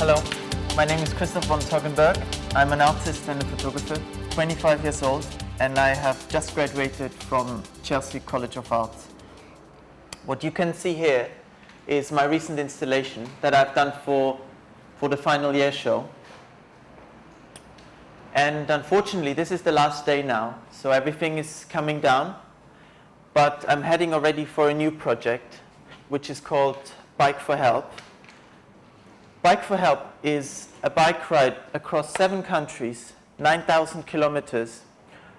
Hello, my name is Christoph von Toggenburg. I'm an artist and a photographer, 25 years old, and I have just graduated from Chelsea College of Art. What you can see here is my recent installation that I've done for the final year show. And unfortunately, this is the last day now, so everything is coming down. But I'm heading already for a new project, which is called Bike for Help. Bike for Help is a bike ride across 7 countries, 9,000 kilometers,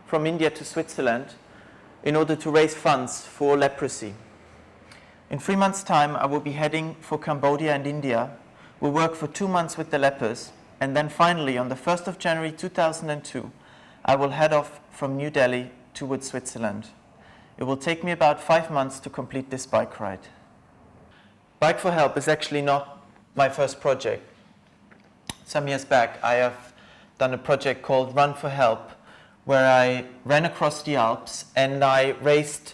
from India to Switzerland, in order to raise funds for leprosy. In 3 months' time, I will be heading for Cambodia and India. We'll work for 2 months with the lepers, and then finally, on the 1st of January 2002, I will head off from New Delhi towards Switzerland. It will take me about 5 months to complete this bike ride. Bike for Help is actually not my first project. Some years back, I have done a project called Run for Help, where I ran across the Alps and I raised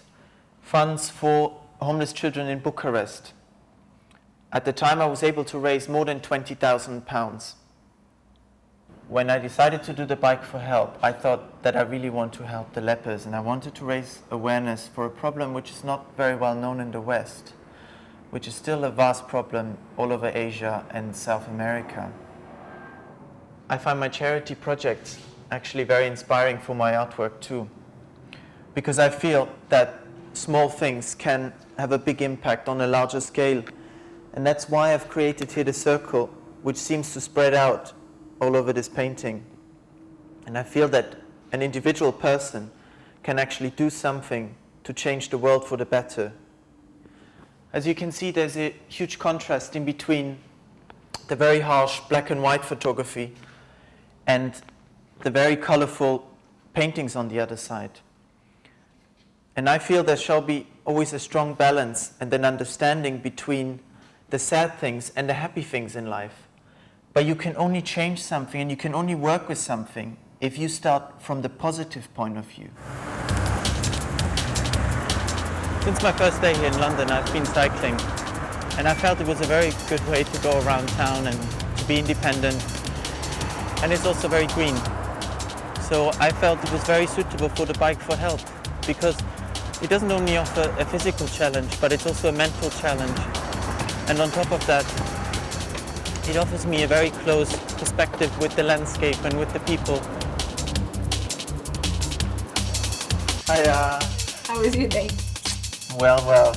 funds for homeless children in Bucharest. At the time, I was able to raise more than £20,000. When I decided to do the Bike for Help, I thought that I really want to help the lepers, and I wanted to raise awareness for a problem which is not very well known in the West, which is still a vast problem all over Asia and South America. I find my charity projects actually very inspiring for my artwork too, because I feel that small things can have a big impact on a larger scale, and that's why I've created here the circle, which seems to spread out all over this painting. And I feel that an individual person can actually do something to change the world for the better. As you can see, there's a huge contrast in between the very harsh black and white photography and the very colorful paintings on the other side. And I feel there shall be always a strong balance and an understanding between the sad things and the happy things in life. But you can only change something and you can only work with something if you start from the positive point of view. Since my first day here in London, I've been cycling, and I felt it was a very good way to go around town and to be independent, and it's also very green. So I felt it was very suitable for the Bike for Help, because it doesn't only offer a physical challenge, but it's also a mental challenge. And on top of that, it offers me a very close perspective with the landscape and with the people. Hiya. How was your day? Well.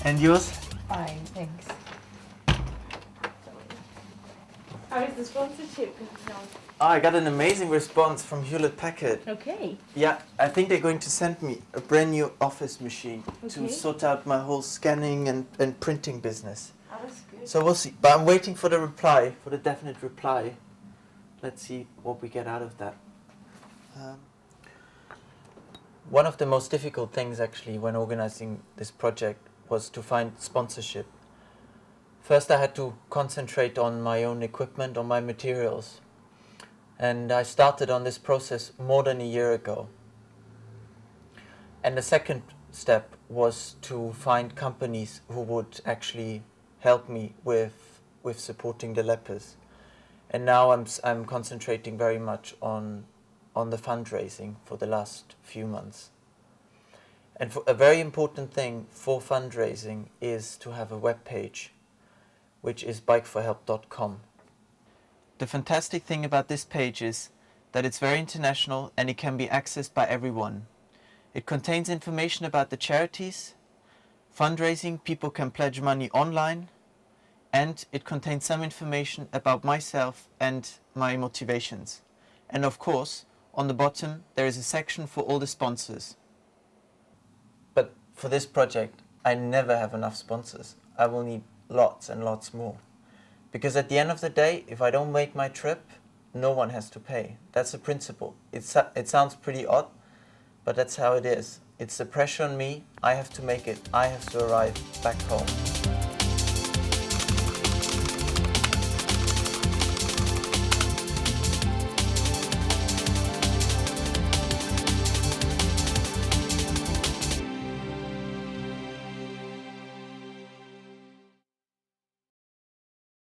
And yours? Fine, thanks. How is the sponsorship going on? Oh, I got an amazing response from Hewlett-Packard. Okay. Yeah, I think they're going to send me a brand new office machine to sort out my whole scanning and printing business. Oh, that's good. So we'll see. But I'm waiting for the reply, for the definite reply. Let's see what we get out of that. One of the most difficult things actually when organizing this project was to find sponsorship. First I had to concentrate on my own equipment, on my materials. And I started on this process more than a year ago. And the second step was to find companies who would actually help me with supporting the lepers. And now I'm concentrating very much on the fundraising for the last few months. And a very important thing for fundraising is to have a web page, which is bikeforhelp.com. The fantastic thing about this page is that it's very international and it can be accessed by everyone. It contains information about the charities, fundraising, people can pledge money online, and it contains some information about myself and my motivations. And of course, on the bottom, there is a section for all the sponsors. But for this project, I never have enough sponsors. I will need lots and lots more. Because at the end of the day, if I don't make my trip, no one has to pay. That's the principle. It sounds pretty odd, but that's how it is. It's the pressure on me. I have to make it. I have to arrive back home.